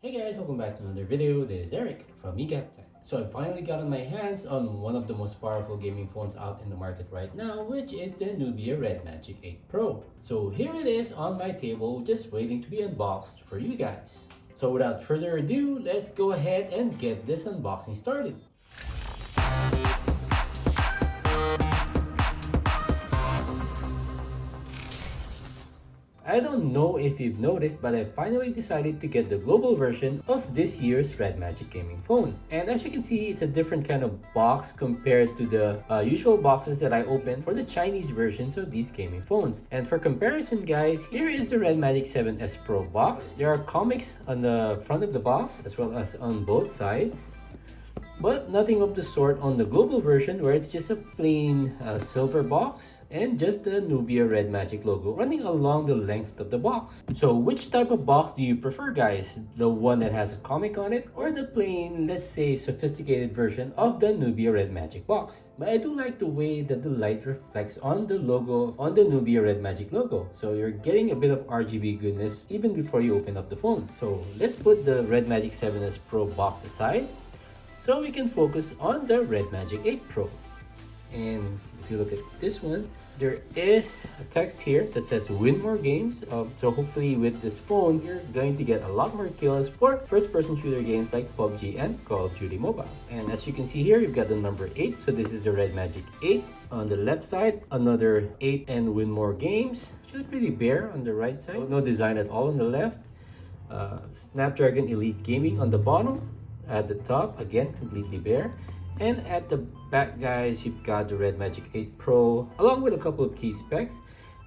Hey guys, welcome back to another video. This is Eric from Tech. So I finally gotten my hands on one of the most powerful gaming phones out in the market right now, which is the Nubia RedMagic 8 Pro. So here it is on my table, just waiting to be unboxed for you guys. So without further ado, let's go ahead and get this unboxing started. I don't know if you've noticed, but I finally decided to get the global version of this year's RedMagic gaming phone. And as you can see, it's a different kind of box compared to the usual boxes that I opened for the Chinese versions of these gaming phones. And for comparison guys, here is the RedMagic 7S Pro box. There are comics on the front of the box as well as on both sides. But nothing of the sort on the global version, where it's just a plain silver box and just the Nubia RedMagic logo running along the length of the box. So which type of box do you prefer guys? The one that has a comic on it, or the plain, let's say, sophisticated version of the Nubia RedMagic box? But I do like the way that the light reflects on the logo, on the Nubia RedMagic logo. So you're getting a bit of RGB goodness even before you open up the phone. So let's put the RedMagic 7S Pro box aside, so we can focus on the RedMagic 8 Pro. And if you look at this one, there is a text here that says win more games. So hopefully with this phone, you're going to get a lot more kills for first-person shooter games like PUBG and Call of Duty Mobile. And as you can see here, you've got the number 8. So this is the RedMagic 8. On the left side, another 8 and win more games. Actually pretty bare on the right side. No design at all on the left. Snapdragon Elite Gaming on the bottom. At the top, again, completely bare. And at the back, guys, you've got the RedMagic 8 Pro, along with a couple of key specs.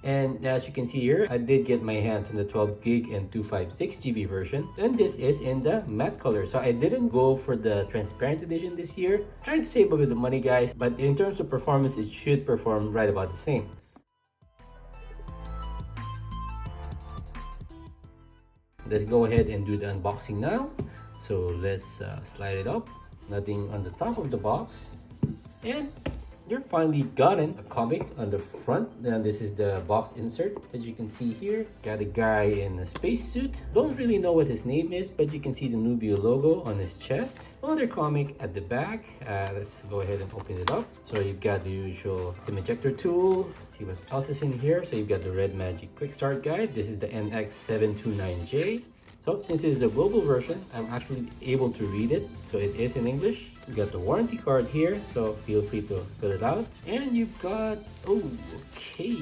And as you can see here, I did get my hands on the 12 gig and 256 GB version. And this is in the matte color. So I didn't go for the transparent edition this year. Trying to save a bit of money, guys. But in terms of performance, it should perform right about the same. Let's go ahead and do the unboxing now. So let's slide it up. Nothing on the top of the box. And you're finally gotten a comic on the front. And this is the box insert that you can see here. Got a guy in a spacesuit. Don't really know what his name is, but you can see the Nubia logo on his chest. Another comic at the back. Let's go ahead and open it up. So you've got the usual SIM ejector tool. Let's see what else is in here. So you've got the RedMagic Quick Start Guide. This is the NX729J. So since it is a global version, I'm actually able to read it. So it is in English. You got the warranty card here, so feel free to fill it out. And you've got, oh, okay.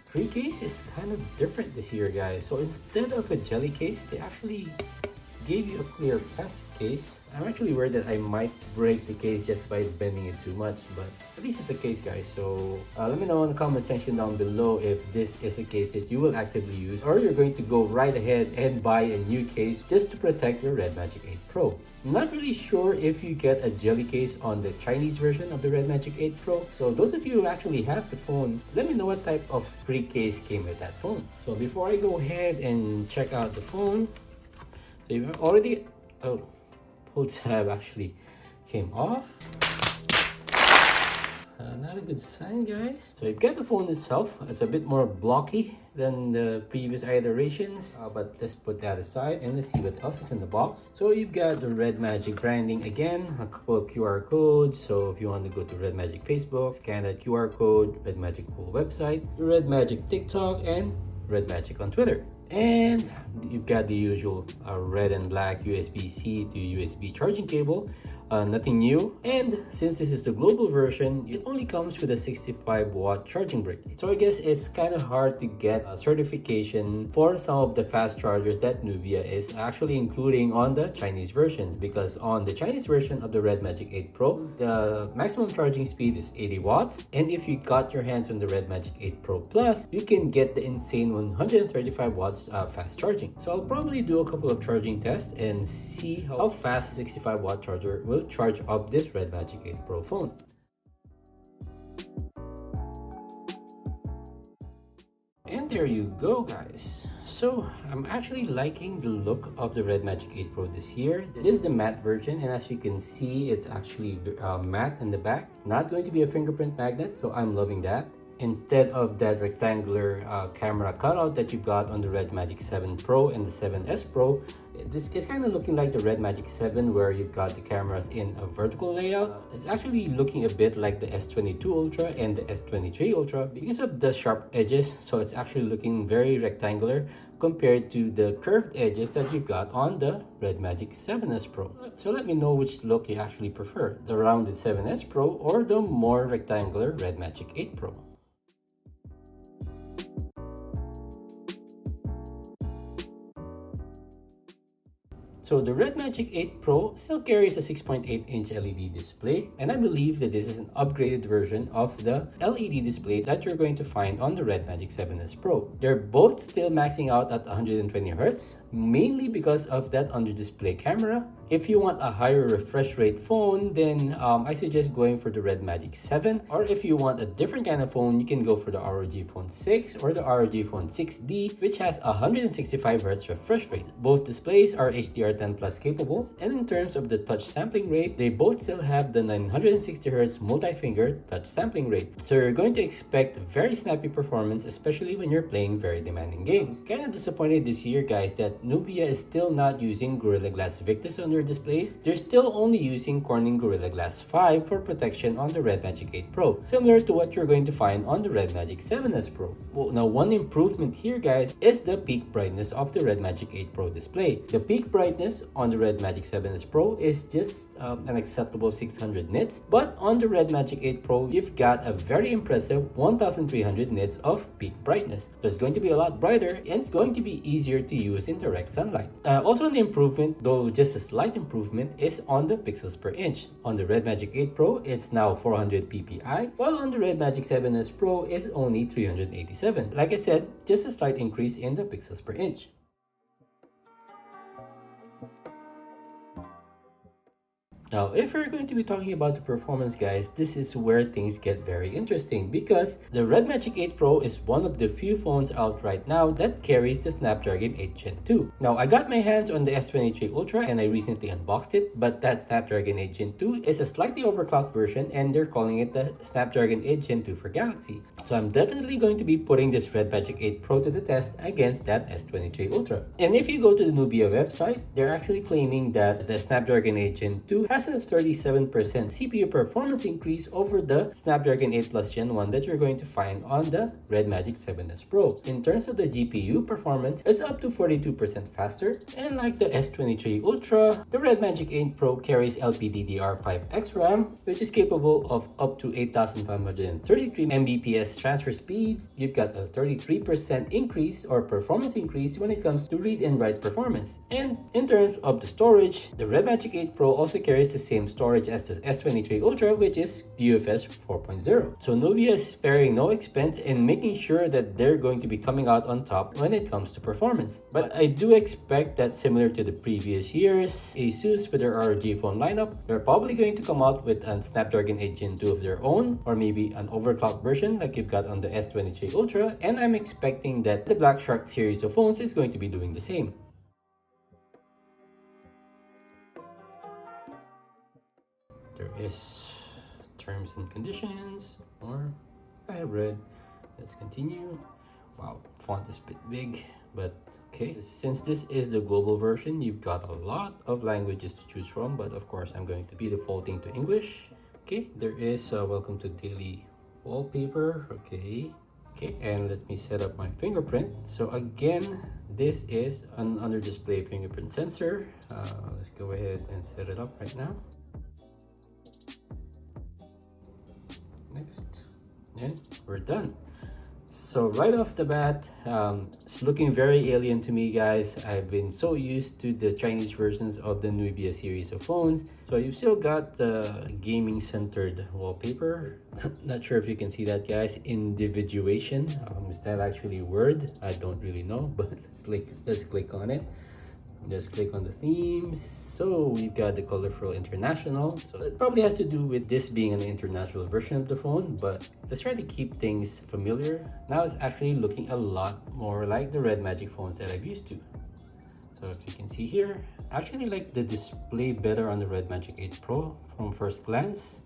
Free case is kind of different this year, guys. So instead of a jelly case, they actually gave you a clear plastic case. I'm actually worried that I might break the case just by bending it too much, but at least it's a case, guys. So let me know in the comment section down below if this is a case that you will actively use, or you're going to go right ahead and buy a new case just to protect your RedMagic 8 Pro. I'm not really sure if you get a jelly case on the Chinese version of the RedMagic 8 Pro. So those of you who actually have the phone, let me know what type of free case came with that phone. So before I go ahead and check out the phone, so you've already, pull tab actually came off. Not a good sign, guys. So you've got the phone itself. It's a bit more blocky than the previous iterations, but let's put that aside and let's see what else is in the box. So you've got the RedMagic branding again, a couple of QR codes. So if you want to go to RedMagic Facebook, scan that QR code, RedMagic full website, RedMagic TikTok, and RedMagic on Twitter. And you've got the usual red and black USB-C to USB charging cable. Nothing new. And since this is the global version, it only comes with a 65-watt charging brick. So I guess it's kind of hard to get a certification for some of the fast chargers that Nubia is actually including on the Chinese versions, because on the Chinese version of the RedMagic 8 Pro, the maximum charging speed is 80 watts. And if you got your hands on the RedMagic 8 Pro Plus, you can get the insane 135 watts fast charging. So I'll probably do a couple of charging tests and see how fast a 65-watt charger will charge up this RedMagic 8 Pro phone. And there you go, guys. So I'm actually liking the look of the RedMagic 8 Pro this year. This is the matte version, and as you can see, it's actually matte in the back. Not going to be a fingerprint magnet, so I'm loving that. Instead of that rectangular camera cutout that you got on the RedMagic 7 Pro and the 7S Pro, This is kind of looking like the RedMagic 7 where you've got the cameras in a vertical layout. It's actually looking a bit like the S22 Ultra and the S23 Ultra because of the sharp edges, so it's actually looking very rectangular compared to the curved edges that you've got on the RedMagic 7S Pro. So let me know which look you actually prefer, the rounded 7S Pro or the more rectangular RedMagic 8 Pro. So the RedMagic 8 Pro still carries a 6.8-inch LED display, and I believe that this is an upgraded version of the LED display that you're going to find on the RedMagic 7S Pro. They're both still maxing out at 120 Hz, mainly because of that under-display camera. If you want a higher refresh rate phone, then I suggest going for the RedMagic 7. Or if you want a different kind of phone, you can go for the ROG Phone 6 or the ROG Phone 6D, which has 165 Hz refresh rate. Both displays are HDR10 Plus capable, and in terms of the touch sampling rate, they both still have the 960 Hz multi-finger touch sampling rate. So you're going to expect very snappy performance, especially when you're playing very demanding games. Kind of disappointed this year, guys, that Nubia is still not using Gorilla Glass Victus on their displays. They're still only using Corning Gorilla Glass 5 for protection on the RedMagic 8 Pro, similar to what you're going to find on the RedMagic 7S Pro. Well, now one improvement here, guys, is the peak brightness of the RedMagic 8 Pro display. The peak brightness on the RedMagic 7S Pro is just an acceptable 600 nits, but on the RedMagic 8 Pro, you've got a very impressive 1300 nits of peak brightness. So it's going to be a lot brighter, and it's going to be easier to use in direct sunlight. Also, an improvement, though just a slight improvement, is on the pixels per inch. On the RedMagic 8 Pro, it's now 400 ppi, while on the RedMagic 7S Pro, it's only 387. Like I said, just a slight increase in the pixels per inch. Now, if we're going to be talking about the performance, guys, this is where things get very interesting, because the RedMagic 8 Pro is one of the few phones out right now that carries the Snapdragon 8 Gen 2. Now, I got my hands on the S23 Ultra and I recently unboxed it, but that Snapdragon 8 Gen 2 is a slightly overclocked version, and they're calling it the Snapdragon 8 Gen 2 for Galaxy. So I'm definitely going to be putting this RedMagic 8 Pro to the test against that S23 Ultra. And if you go to the Nubia website, they're actually claiming that the Snapdragon 8 Gen 2 has a 37% CPU performance increase over the Snapdragon 8 Plus Gen 1 that you're going to find on the RedMagic 7S Pro. In terms of the GPU performance, it's up to 42% faster, and like the S23 Ultra, the RedMagic 8 Pro carries LPDDR5X RAM, which is capable of up to 8533 Mbps transfer speeds. You've got a 33% increase or performance increase when it comes to read and write performance. And in terms of the storage, the RedMagic 8 Pro also carries the same storage as the S23 Ultra, which is UFS 4.0. So Nubia is sparing no expense in making sure that they're going to be coming out on top when it comes to performance. But I do expect that, similar to the previous years, Asus with their ROG phone lineup, they're probably going to come out with a Snapdragon 8 Gen 2 of their own, or maybe an overclocked version like you've got on the S23 Ultra, and I'm expecting that the Black Shark series of phones is going to be doing the same. There is terms and conditions, or I have read. Let's continue. Wow, font is a bit big, but okay. Since this is the global version, you've got a lot of languages to choose from, but of course I'm going to be defaulting to English. Okay, there is welcome to daily wallpaper. Okay, and let me set up my fingerprint. So again, this is an under display fingerprint sensor. Let's go ahead and set it up right now. Next, and we're done. So right off the bat, it's looking very alien to me, guys. I've been so used to the Chinese versions of the Nubia series of phones. So you've still got the gaming centered wallpaper. Not sure if you can see that, guys. Individuation, is that actually a word? I don't really know, but let's click on it. Just click on the themes. So we've got the colorful international. So it probably has to do with this being an international version of the phone, but let's try to keep things familiar. Now it's actually looking a lot more like the RedMagic phones that I'm used to. So if you can see here, I actually like the display better on the RedMagic 8 Pro from first glance.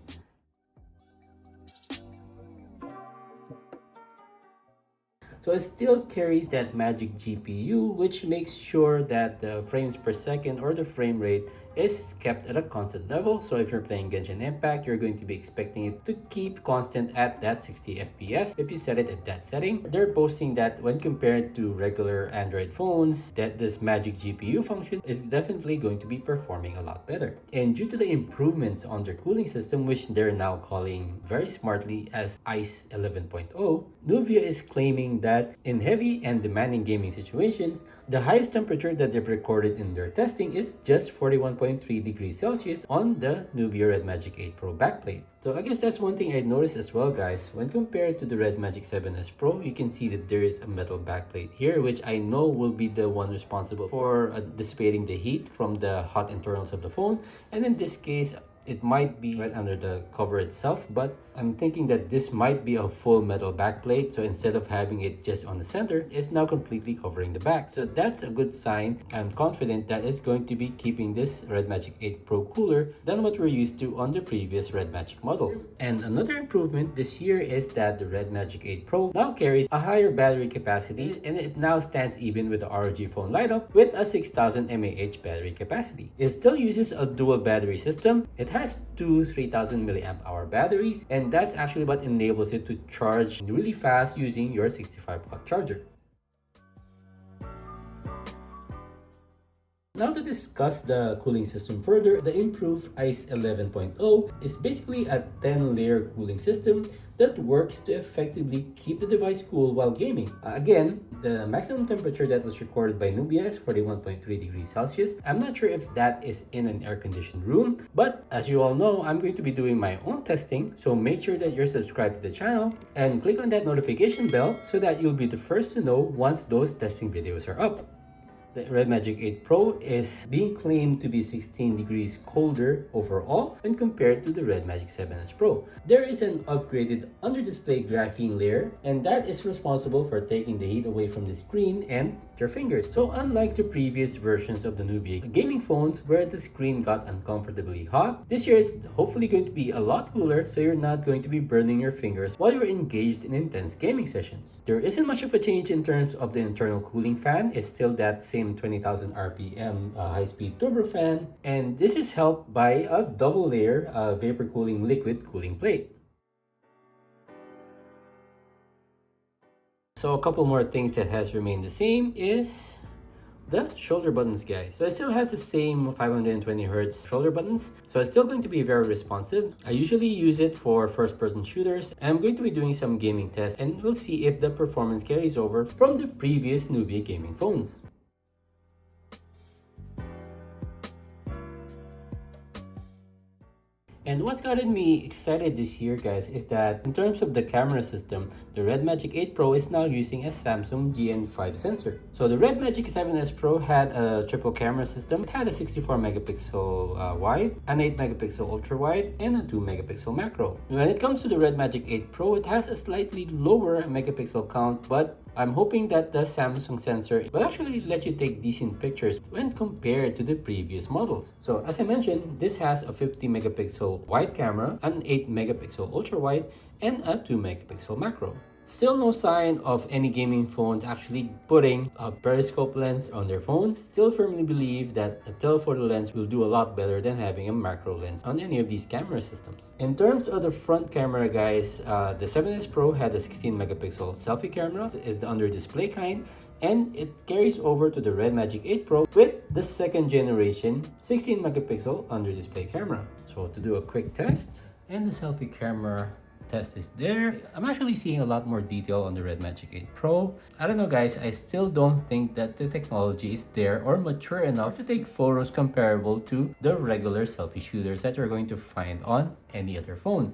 So it still carries that magic GPU, which makes sure that the frames per second or the frame rate is kept at a constant level. So if you're playing Genshin Impact, you're going to be expecting it to keep constant at that 60 FPS if you set it at that setting. They're boasting that when compared to regular Android phones, that this magic GPU function is definitely going to be performing a lot better. And due to the improvements on their cooling system, which they're now calling very smartly as ICE 11.0, Nubia is claiming that in heavy and demanding gaming situations, the highest temperature that they've recorded in their testing is just 41.3 degrees Celsius on the Nubia RedMagic 8 Pro backplate. So I guess that's one thing I noticed as well, guys. When compared to the RedMagic 7S Pro, you can see that there is a metal backplate here, which I know will be the one responsible for dissipating the heat from the hot internals of the phone. And in this case, it might be right under the cover itself, but I'm thinking that this might be a full metal backplate. So instead of having it just on the center, it's now completely covering the back. So that's a good sign. I'm confident that it's going to be keeping this RedMagic 8 Pro cooler than what we're used to on the previous RedMagic models. And another improvement this year is that the RedMagic 8 Pro now carries a higher battery capacity, and it now stands even with the ROG phone lineup with a 6000 mAh battery capacity. It still uses a dual battery system. It has two 3000 milliamp hour batteries, and that's actually what enables it to charge really fast using your 65-watt charger. Now to discuss the cooling system further, the improved ICE 11.0 is basically a 10-layer cooling system that works to effectively keep the device cool while gaming. Again, the maximum temperature that was recorded by Nubia is 41.3 degrees Celsius. I'm not sure if that is in an air-conditioned room, but as you all know, I'm going to be doing my own testing, so make sure that you're subscribed to the channel and click on that notification bell so that you'll be the first to know once those testing videos are up. The RedMagic 8 Pro is being claimed to be 16 degrees colder overall when compared to the RedMagic 7S Pro. There is an upgraded under-display graphene layer, and that is responsible for taking the heat away from the screen and your fingers. So unlike the previous versions of the Nubia gaming phones where the screen got uncomfortably hot, this year is hopefully going to be a lot cooler, so you're not going to be burning your fingers while you're engaged in intense gaming sessions. There isn't much of a change in terms of the internal cooling fan. It's still that same 20,000 RPM high-speed turbo fan, and this is helped by a double layer vapor cooling liquid cooling plate. So a couple more things that has remained the same is the shoulder buttons, guys. So it still has the same 520 Hz shoulder buttons, so it's still going to be very responsive. I usually use it for first-person shooters, and I'm going to be doing some gaming tests, and we'll see if the performance carries over from the previous Nubia gaming phones. And what's gotten me excited this year, guys, is that in terms of the camera system, the RedMagic 8 Pro is now using a Samsung GN5 sensor. So the RedMagic 7S Pro had a triple camera system. It had a 64 megapixel wide, an 8 megapixel ultra wide, and a 2 megapixel macro. When it comes to the RedMagic 8 Pro, it has a slightly lower megapixel count, but I'm hoping that the Samsung sensor will actually let you take decent pictures when compared to the previous models. So as I mentioned, this has a 50 megapixel wide camera, an 8 megapixel ultra wide, and a 2 megapixel macro. Still no sign of any gaming phones actually putting a periscope lens on their phones. Still firmly believe that a telephoto lens will do a lot better than having a macro lens on any of these camera systems. In terms of the front camera, guys, the 7S Pro had a 16 megapixel selfie camera. It's the under display kind, and it carries over to the RedMagic 8 Pro with the second generation 16 megapixel under display camera. So to do a quick test, and the selfie camera test is there. I'm actually seeing a lot more detail on the RedMagic 8 Pro. I don't know, guys, I still don't think that the technology is there or mature enough to take photos comparable to the regular selfie shooters that you're going to find on any other phone.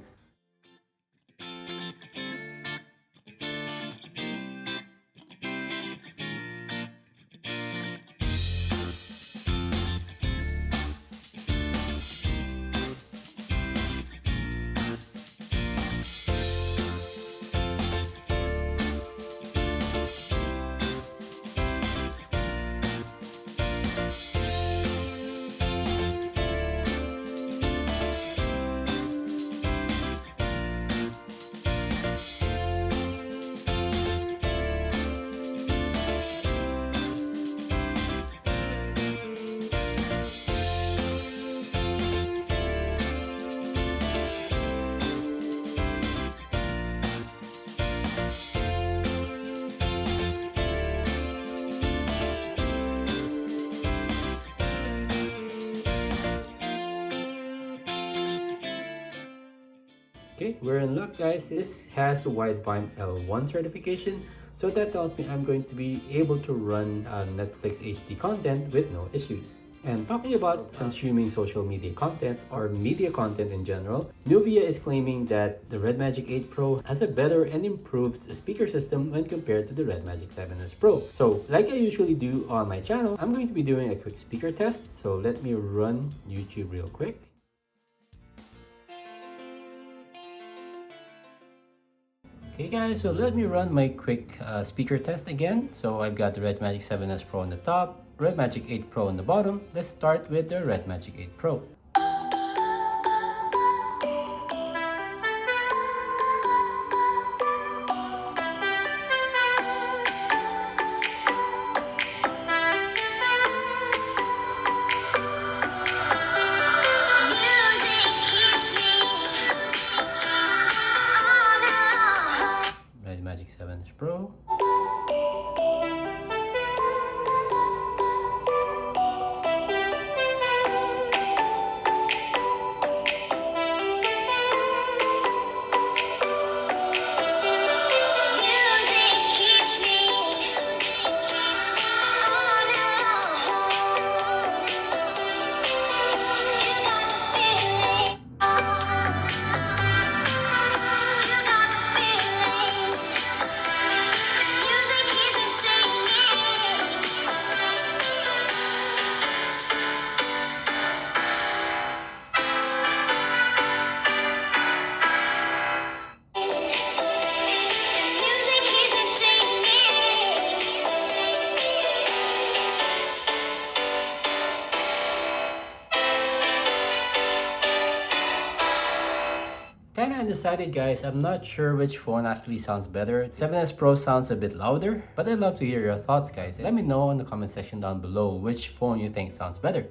Okay, we're in luck, guys. This has the Widevine L1 certification, so that tells me I'm going to be able to run Netflix HD content with no issues. And talking about consuming social media content or media content in general, Nubia is claiming that the RedMagic 8 Pro has a better and improved speaker system when compared to the RedMagic 7S Pro. So like I usually do on my channel, I'm going to be doing a quick speaker test. So let me run YouTube real quick. Okay guys, so let me run my quick speaker test again. So I've got the RedMagic 7S Pro on the top, RedMagic 8 Pro on the bottom. Let's start with the RedMagic 8 Pro. RedMagic 7S Pro. Kinda undecided, guys. I'm not sure which phone actually sounds better. 7S Pro sounds a bit louder, but I'd love to hear your thoughts, guys. Let me know in the comment section down below which phone you think sounds better.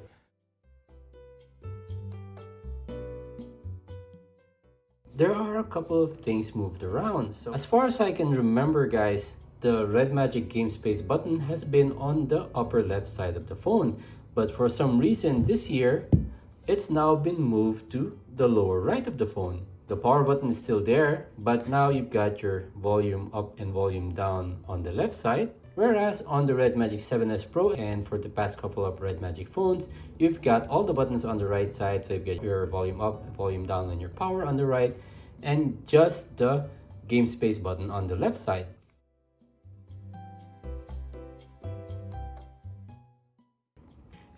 There are a couple of things moved around. So as far as I can remember, guys, the RedMagic Game Space button has been on the upper left side of the phone. But for some reason this year, it's now been moved to the lower right of the phone. The power button is still there, but now you've got your volume up and volume down on the left side. Whereas on the RedMagic 7S Pro and for the past couple of RedMagic phones, you've got all the buttons on the right side. So you've got your volume up and volume down and your power on the right, and just the game space button on the left side.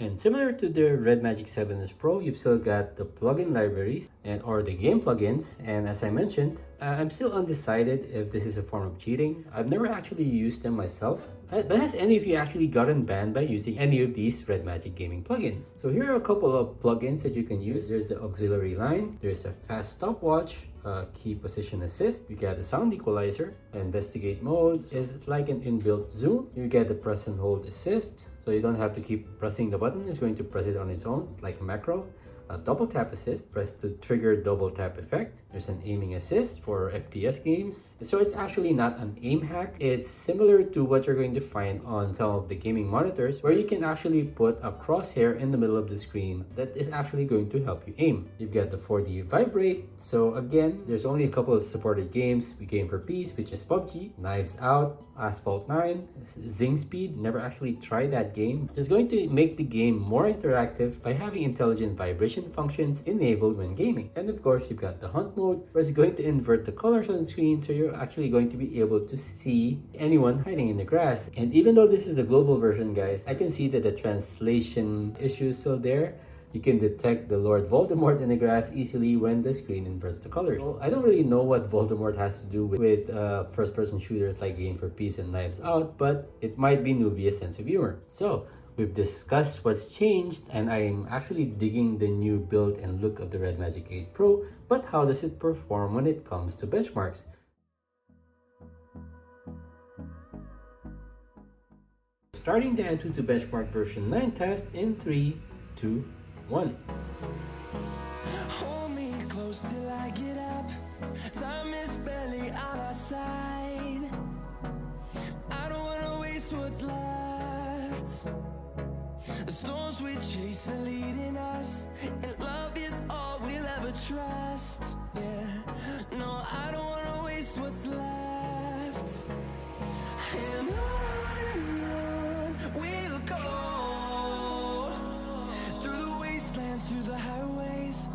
And similar to the RedMagic 7S Pro, you've still got the plugin libraries or the game plugins. And as I mentioned, I'm still undecided if this is a form of cheating. I've never actually used them myself. But has any of you actually gotten banned by using any of these RedMagic gaming plugins? So here are a couple of plugins that you can use. There's the auxiliary line, there's a fast stopwatch, key position assist, you get a sound equalizer, investigate mode is like an inbuilt zoom, you get the press and hold assist, so you don't have to keep pressing the button, it's going to press it on its own, it's like a macro. A double tap assist, press to trigger double tap effect. There's an aiming assist for FPS games. So it's actually not an aim hack. It's similar to what you're going to find on some of the gaming monitors, where you can actually put a crosshair in the middle of the screen that is actually going to help you aim. You've got the 4D vibrate. So again, there's only a couple of supported games. We Game for Peace, which is PUBG, Knives Out, Asphalt 9, Zing Speed. Never actually tried that game. It's going to make the game more interactive by having intelligent vibration functions enabled when gaming. And of course, you've got the hunt mode, where it's going to invert the colors on the screen, so you're actually going to be able to see anyone hiding in the grass. And even though this is a global version, guys, I can see that the translation issue is still there. You can detect the Lord Voldemort in the grass easily when the screen inverts the colors. So I don't really know what Voldemort has to do with first-person shooters like Game for Peace and Knives Out, but it might be Nubia's sense of humor. So we've discussed what's changed, and I'm actually digging the new build and look of the RedMagic 8 Pro, but how does it perform when it comes to benchmarks? Starting the Antutu benchmark version 9 test in 3, 2, 1. Hold me close till I get up. Time is barely on our side. I don't wanna waste what's left. The storms we chase are leading us, and love is all we'll ever trust. Yeah, No, I don't wanna waste what's left. And on we'll go, through the wastelands, through the highways,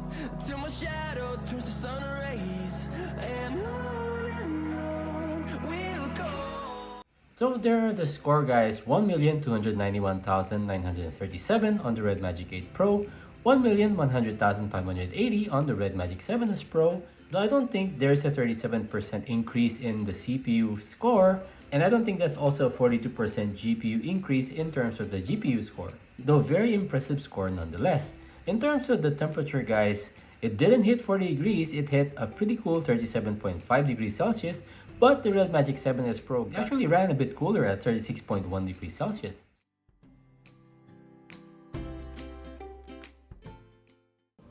till my shadow turns to sun rays. And on we'll go. So there are the score, guys. 1,291,937 on the RedMagic 8 Pro, 1,100,580 on the RedMagic 7S Pro. Though I don't think there's a 37% increase in the CPU score, and I don't think that's also a 42% GPU increase in terms of the GPU score. Though very impressive score nonetheless. In terms of the temperature, guys, it didn't hit 40 degrees, it hit a pretty cool 37.5 degrees Celsius, but the RedMagic 7S Pro actually ran a bit cooler at 36.1 degrees Celsius.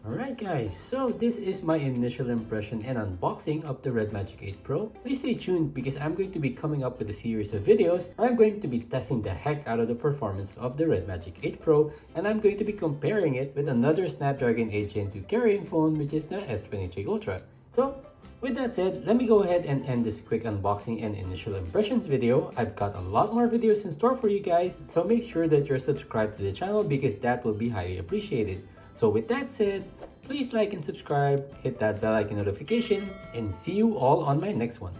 Alright guys, so this is my initial impression and unboxing of the RedMagic 8 Pro. Please stay tuned because I'm going to be coming up with a series of videos where I'm going to be testing the heck out of the performance of the RedMagic 8 Pro, and I'm going to be comparing it with another Snapdragon 8 Gen 2 carrying phone, which is the S23 Ultra. So with that said, let me go ahead and end this quick unboxing and initial impressions video. I've got a lot more videos in store for you guys, so make sure that you're subscribed to the channel because that will be highly appreciated. So with that said, please like and subscribe, hit that bell icon notification, and see you all on my next one.